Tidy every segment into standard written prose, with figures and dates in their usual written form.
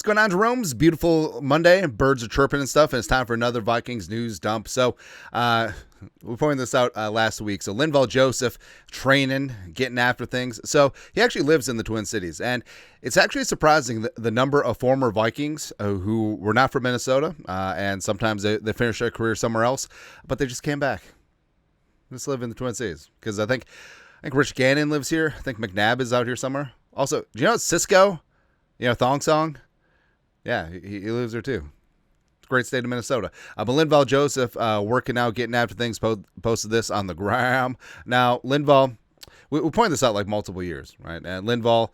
going on, Jerome's beautiful Monday. Birds are chirping and stuff, and it's time for another Vikings news dump. So, we pointed this out last week. So, Linval Joseph training, getting after things. So, he actually lives in the Twin Cities, and it's actually surprising the number of former Vikings who were not from Minnesota, and sometimes they finish their career somewhere else, but they just came back. Just live in the Twin Cities, because I think Rich Gannon lives here. I think McNabb is out here somewhere. Also, do you know Cisco? Thong Song? Yeah, he lives there too. It's a great state of Minnesota. But Linval Joseph working out, getting after things, posted this on the gram. Now, Linval, we pointed this out like multiple years, right? And Linval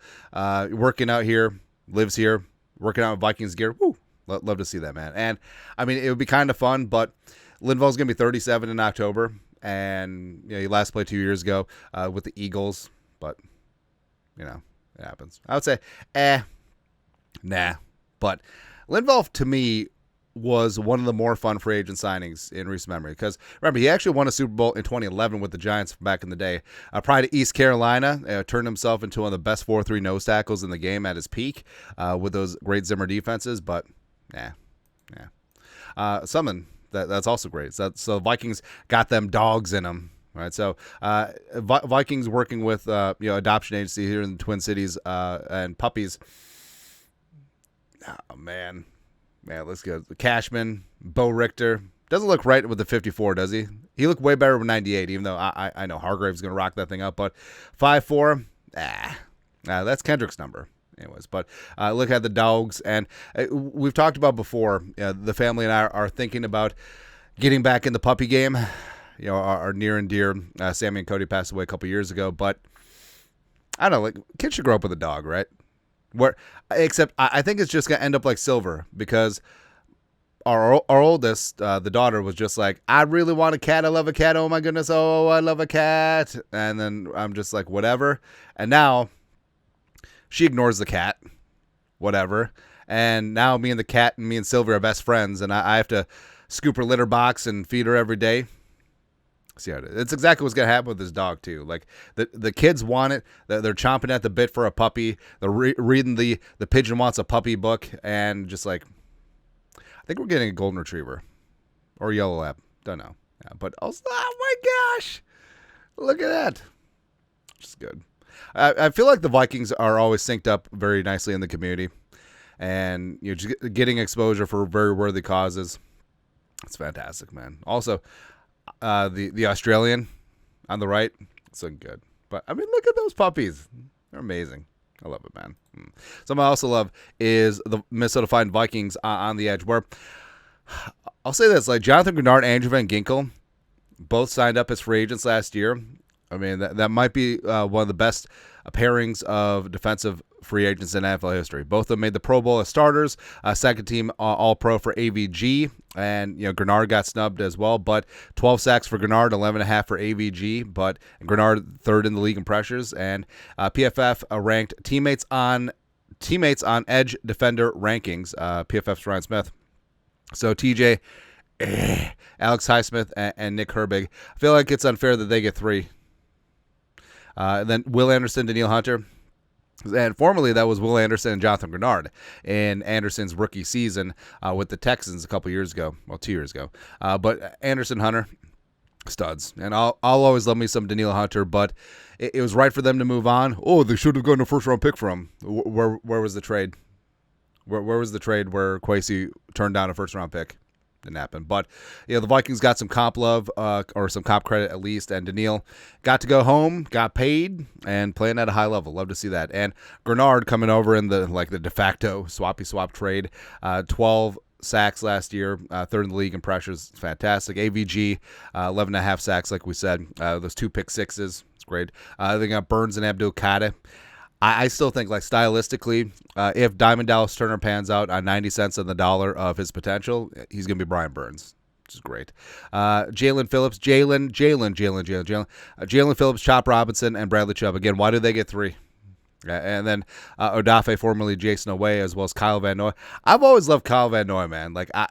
working out here, lives here, working out with Vikings gear. Woo! Love to see that, man. And, I mean, it would be kind of fun, but Linval's going to be 37 in October. And, he last played 2 years ago with the Eagles. But, it happens. I would say, nah. But Linval, to me, was one of the more fun free agent signings in recent memory. Because, remember, he actually won a Super Bowl in 2011 with the Giants back in the day. Prior to East Carolina, turned himself into one of the best 4-3 nose tackles in the game at his peak with those great Zimmer defenses. But, something that's also great. So Vikings got them dogs in them. Right, so Vikings working with adoption agency here in the Twin Cities and puppies. Oh man, let's go. Cashman, Bo Richter doesn't look right with the 54, does he? He looked way better with 98, even though I know Hargrave's gonna rock that thing up. But 5'4", that's Kendrick's number. Anyways, but look at the dogs, and we've talked about before. The family and I are thinking about getting back in the puppy game. Our near and dear Sammy and Cody passed away a couple years ago, but I don't know, like kids should grow up with a dog, right? Except I think it's just gonna end up like Silver, because our oldest, the daughter, was just like, I really want a cat. I love a cat. Oh my goodness. Oh, I love a cat. And then I'm just like, whatever. And now she ignores the cat, whatever. And now me and the cat and me and Silver are best friends, and I have to scoop her litter box and feed her every day. See how it is. It's exactly what's going to happen with this dog, too. Like, the kids want it. They're chomping at the bit for a puppy. They're reading the Pigeon Wants a Puppy book. And just like, I think we're getting a golden retriever. Or yellow lab. Don't know. Yeah, but also, oh my gosh. Look at that. Just good. I feel like the Vikings are always synced up very nicely in the community. And just getting exposure for very worthy causes. It's fantastic, man. Also, the Australian on the right, it's looking good. But, I mean, look at those puppies. They're amazing. I love it, man. Something I also love is the Minnesota Fine Vikings on the edge, where I'll say this, like Jonathan Grenard and Andrew Van Ginkel both signed up as free agents last year. I mean, that might be one of the best pairings of defensive free agents in NFL history. Both of them made the Pro Bowl as starters, second team All-Pro for AVG, and Grenard got snubbed as well, but 12 sacks for Grenard, 11.5 for AVG, but Grenard third in the league in pressures, and PFF ranked teammates on edge defender rankings, PFF's Ryan Smith. So TJ, Alex Highsmith, and Nick Herbig. I feel like it's unfair that they get 3. And then Will Anderson, Danielle Hunter. And formerly that was Will Anderson and Jonathan Grenard in Anderson's rookie season with the Texans a couple years ago. Well, 2 years ago. But Anderson, Hunter, studs. And I'll always love me some Danielle Hunter, but it was right for them to move on. Oh, they should have gotten a first-round pick from him. Where was the trade? Where was the trade where Kwesi turned down a first-round pick? Didn't happen. But the Vikings got some comp love, or some comp credit at least, and Danielle got to go home, got paid, and playing at a high level. Love to see that. And Grenard coming over in the de facto swappy swap trade, 12 sacks last year, third in the league in pressures. Fantastic. AVG, 11.5 sacks, like we said. Those 2 pick sixes. It's great. They got Burns and Abdul Kader. I still think, like, stylistically, if Diamond Dallas Turner pans out on 90 cents on the dollar of his potential, he's going to be Brian Burns, which is great. Jalen Phillips, Jalen Phillips, Chop Robinson, and Bradley Chubb. Again, why did they get 3? And then Odafe, formerly Jason Oweh, as well as Kyle Van Noy. I've always loved Kyle Van Noy, man. Like, I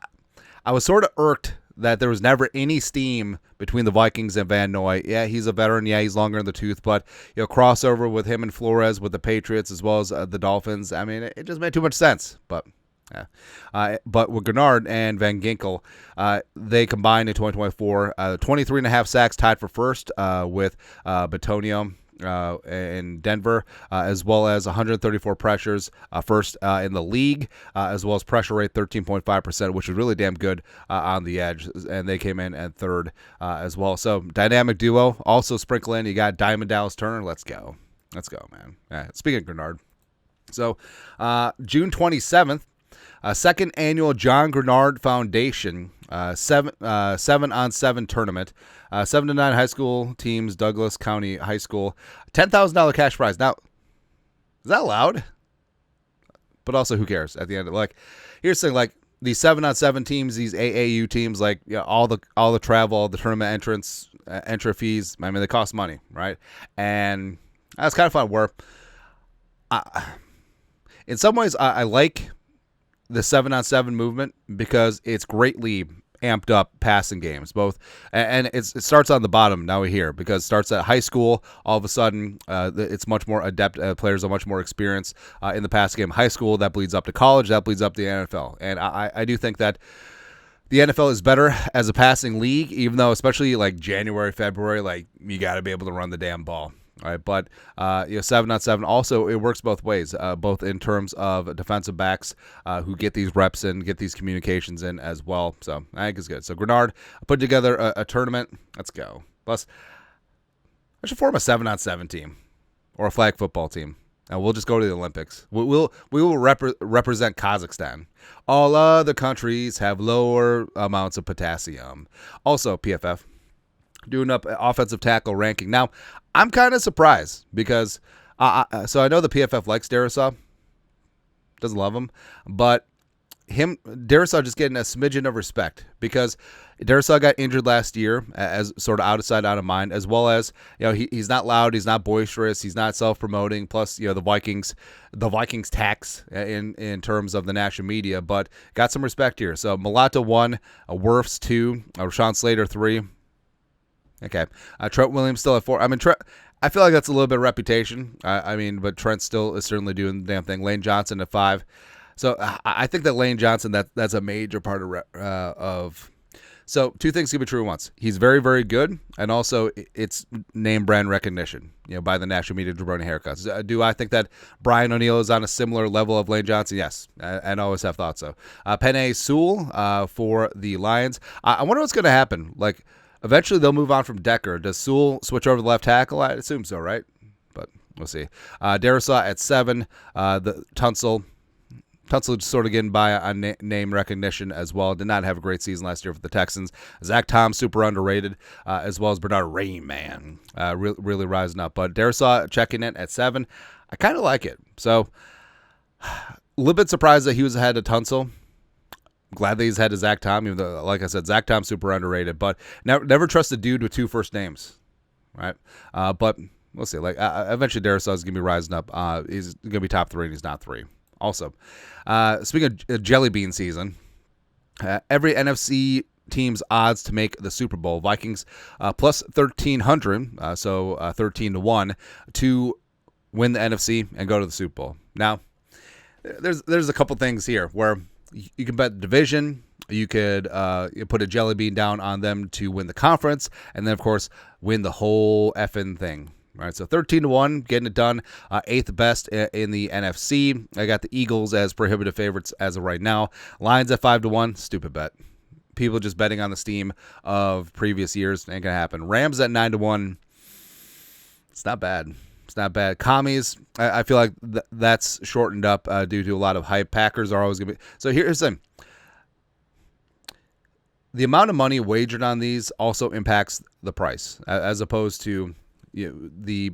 was sort of irked that there was never any steam between the Vikings and Van Noy. Yeah, he's a veteran. Yeah, he's longer in the tooth. But, crossover with him and Flores with the Patriots as well as the Dolphins. I mean, it just made too much sense. But Yeah. But with Gennard and Van Ginkel, they combined in 2024, 23.5 sacks, tied for first with Batonio in Denver, as well as 134 pressures, first in the league, as well as pressure rate 13.5%, which is really damn good on the edge. And they came in at third as well. So dynamic duo. Also sprinkle in, you got Diamond Dallas Turner. Let's go, man. Speaking of Gennard, so June 27th. Second annual John Gennard Foundation 7-on-7 tournament. 7 to 9 high school teams, Douglas County High School. $10,000 cash prize. Now, is that loud? But also, who cares at the end of it? Like, here's the thing, like, these 7-on-7 teams, these AAU teams, like, you know, all the travel, all the tournament entrance, entry fees, I mean, they cost money, right? And that's kind of fun where, in some ways, I like the 7-on-7 movement because it's greatly amped up passing games, both, and it starts on the bottom. Now we hear because it starts at high school. All of a sudden, it's much more adept. Players are much more experienced in the passing game. High school, that bleeds up to college, that bleeds up to the NFL, and I do think that the NFL is better as a passing league, even though especially like January, February, like you got to be able to run the damn ball. All right, but 7-on-7 also, it works both ways, both in terms of defensive backs who get these reps in, get these communications in as well. So I think it's good. So Gennard put together a tournament. Let's go. Plus, I should form a 7-on-7 team or a flag football team, and we'll just go to the Olympics. We will represent Kazakhstan. All other countries have lower amounts of potassium. Also, PFF. Doing up offensive tackle ranking. Now, I'm kind of surprised because, so I know the PFF likes Darrisaw, doesn't love him, but Darrisaw just getting a smidgen of respect because Darrisaw got injured last year as sort of out of sight, out of mind, as well as, you know, he's not loud, he's not boisterous, he's not self-promoting. Plus, you know, the Vikings tax in terms of the national media, but got some respect here. So Malata 1, Wirfs 2, Rashawn Slater 3. Okay. Trent Williams still at 4. I mean, I feel like that's a little bit of reputation. But Trent still is certainly doing the damn thing. Lane Johnson at 5. So I think that Lane Johnson, that's a major part of. So two things can be true at once. He's very, very good, and also it's name brand recognition, you know, by the national media jabroni haircuts. Do I think that Brian O'Neill is on a similar level of Lane Johnson? Yes, and always have thought so. Penei Sewell for the Lions. I wonder what's going to happen. Like, eventually, they'll move on from Decker. Does Sewell switch over to left tackle? I assume so, right? But we'll see. Darrisaw at 7. The Tunsil sort of getting by on name recognition as well. Did not have a great season last year for the Texans. Zach Tom, super underrated, as well as Bernard Rayman, really rising up. But Darrisaw checking in at 7. I kind of like it. So, a little bit surprised that he was ahead of Tunsil. Glad that he's had to Zach Tom, even though, like I said, Zach Tom's super underrated. But never trust a dude with 2 first names, right? But we'll see. Like eventually, Darrisaw is gonna be rising up. He's gonna be top 3, and he's not 3. Also, speaking of jelly bean season, every NFC team's odds to make the Super Bowl: Vikings plus 1,300, so 13 to 1 to win the NFC and go to the Super Bowl. Now, there's a couple things here where you can bet the division. You could put a jelly bean down on them to win the conference, and then, of course, win the whole effing thing. All right, so 13 to 1, getting it done. 8th best in the NFC. I got the Eagles as prohibitive favorites as of right now. Lions at 5 to 1, stupid bet. People just betting on the steam of previous years, ain't gonna happen. Rams at 9 to 1. It's not bad. It's not bad. Commies, I feel like that's shortened up due to a lot of hype. Packers are always going to be. So here's the thing. The amount of money wagered on these also impacts the price, as opposed to the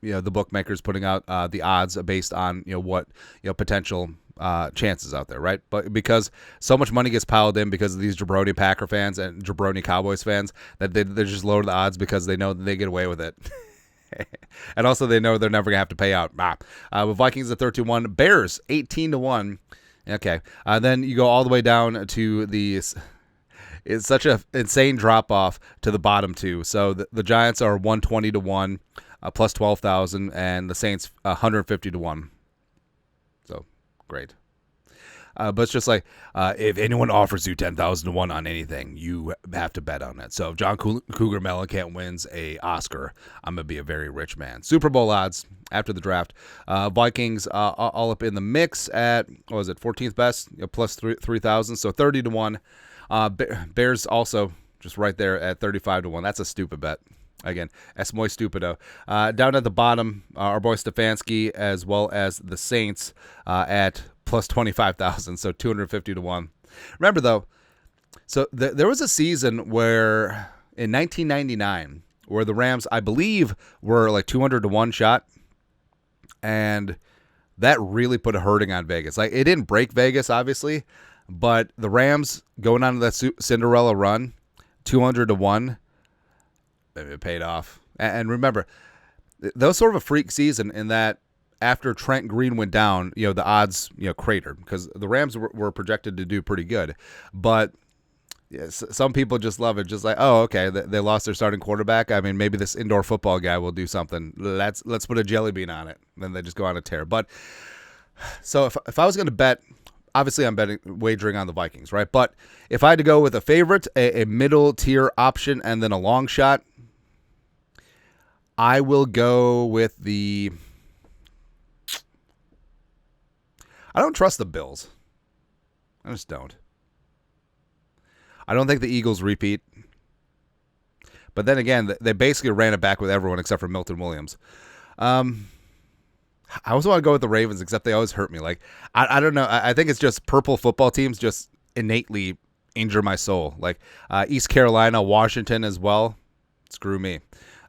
bookmakers putting out the odds based on what potential chances out there, right? But because so much money gets piled in because of these jabroni Packer fans and jabroni Cowboys fans, that they just lower the odds because they know that they get away with it. And also they know they're never going to have to pay out. With Vikings at 13-1, Bears 18 to 1. Okay. Then you go all the way down to it's such an insane drop off to the bottom 2. So the Giants are 120 to 1, plus 12,000, and the Saints 150 to 1. So great. But it's just like, if anyone offers you 10,000 to 1 on anything, you have to bet on it. So if John Cougar Mellencamp wins a Oscar, I'm going to be a very rich man. Super Bowl odds after the draft. Vikings all up in the mix at, what was it, 14th best, plus 3,000, so 30 to 1. Bears also just right there at 35 to 1. That's a stupid bet. Again, es muy stupido. Down at the bottom, our boy Stefanski, as well as the Saints at plus 25,000, so 250 to 1. Remember, though, so there was a season where, in 1999, where the Rams, I believe, were like 200 to 1 shot, and that really put a hurting on Vegas. Like, it didn't break Vegas, obviously, but the Rams going on to that Cinderella run, 200 to 1, it paid off. And remember, that was sort of a freak season in that after Trent Green went down, the odds, cratered because the Rams were projected to do pretty good. But some people just love it. Just like, oh, okay, they lost their starting quarterback. I mean, maybe this indoor football guy will do something. Let's put a jelly bean on it. Then they just go on a tear. But so if I was going to bet, obviously I'm wagering on the Vikings, right? But if I had to go with a favorite, a middle tier option, and then a long shot, I will go with the... I don't trust the Bills. I just don't. I don't think the Eagles repeat. But then again, they basically ran it back with everyone except for Milton Williams. I also want to go with the Ravens, except they always hurt me. Like, I don't know. I think it's just purple football teams just innately injure my soul. Like East Carolina, Washington as well. Screw me.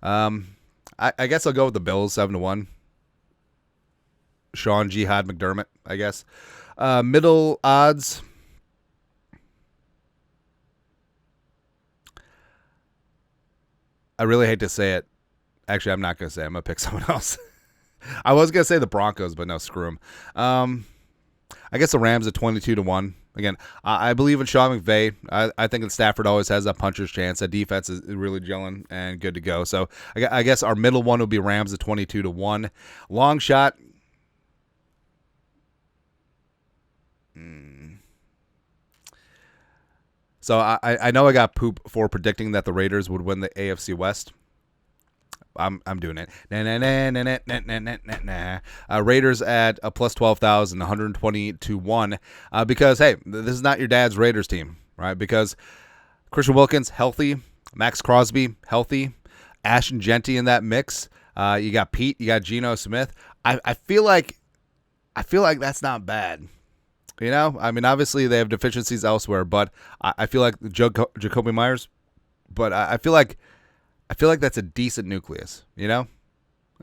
I guess I'll go with the Bills, 7-1. Sean Jihad McDermott, I guess. Middle odds. I really hate to say it. Actually, I'm not going to say it. I'm going to pick someone else. I was going to say the Broncos, but no, screw them. I guess the Rams at 22 to 1. Again, I believe in Sean McVay. I think that Stafford always has a puncher's chance. That defense is really gelling and good to go. So I guess our middle one will be Rams at 22 to 1. Long shot. So I know I got poop for predicting that the Raiders would win the AFC West. I'm doing it. Raiders at a plus 12,000, 120 to 1. Because, hey, this is not your dad's Raiders team, right? Because Christian Wilkins, healthy. Max Crosby, healthy. Ashton Genty in that mix. You got Pete. You got Geno Smith. I feel like that's not bad. I mean, obviously they have deficiencies elsewhere, but I feel like Jacoby Myers. But I feel like that's a decent nucleus, and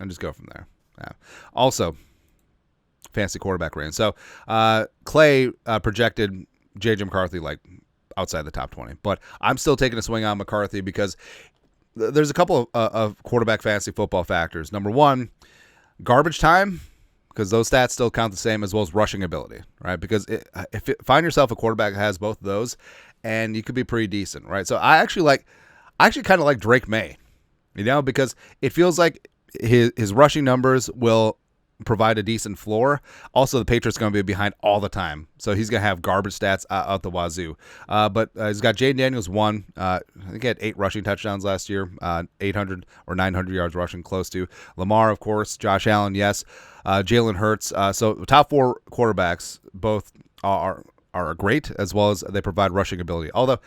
just go from there. Yeah. Also, fancy quarterback range. So Clay projected J.J. McCarthy like outside the top 20, but I'm still taking a swing on McCarthy because there's a couple of quarterback fantasy football factors. Number one, garbage time, because those stats still count the same, as well as rushing ability, right? Because find yourself a quarterback that has both of those, and you could be pretty decent, right? So I actually kind of like Drake May, because it feels like his rushing numbers will provide a decent floor. Also, the Patriots are going to be behind all the time, so he's going to have garbage stats out the wazoo. But he's got Jaden Daniels, I think he had 8 rushing touchdowns last year, 800 or 900 yards rushing, close to. Lamar, of course. Josh Allen, yes. Jalen Hurts. So the top 4 quarterbacks both are great, as well as they provide rushing ability. Although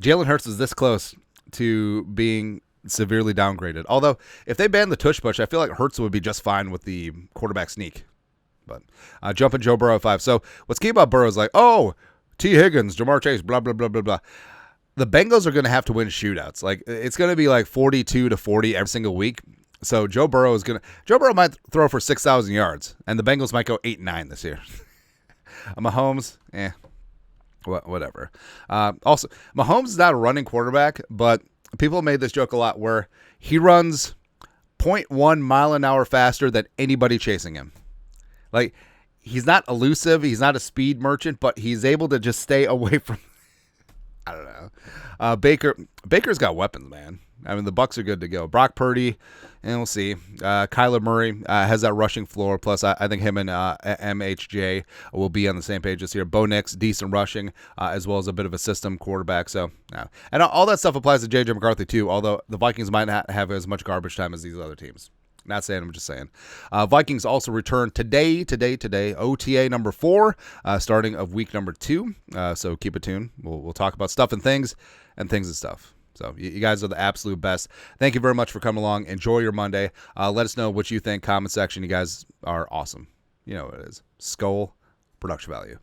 Jalen Hurts is this close to being severely downgraded. Although, if they ban the tush push, I feel like Hurts would be just fine with the quarterback sneak. But jumping Joe Burrow at 5. So what's key about Burrow is like, oh, T. Higgins, Jamar Chase, blah, blah, blah, blah, blah. The Bengals are going to have to win shootouts. Like, it's going to be like 42 to 40 every single week. So Joe Burrow might throw for 6,000 yards, and the Bengals might go 8-9 this year. Mahomes, whatever. Also, Mahomes is not a running quarterback, but people made this joke a lot where he runs 0.1 mile an hour faster than anybody chasing him. Like, he's not elusive. He's not a speed merchant, but he's able to just stay away from, I don't know. Baker's got weapons, man. I mean, the Bucks are good to go. Brock Purdy, and we'll see. Kyler Murray has that rushing floor. Plus, I think him and MHJ will be on the same page this year. Bo Nix, decent rushing, as well as a bit of a system quarterback. So, and all that stuff applies to J.J. McCarthy too. Although the Vikings might not have as much garbage time as these other teams. Not saying, I'm just saying. Vikings also return today, OTA number 4, starting of week number 2. So keep it tuned. We'll talk about stuff and things and stuff. So you guys are the absolute best. Thank you very much for coming along. Enjoy your Monday. Let us know what you think. Comment section. You guys are awesome. You know what it is. Skull Production Value.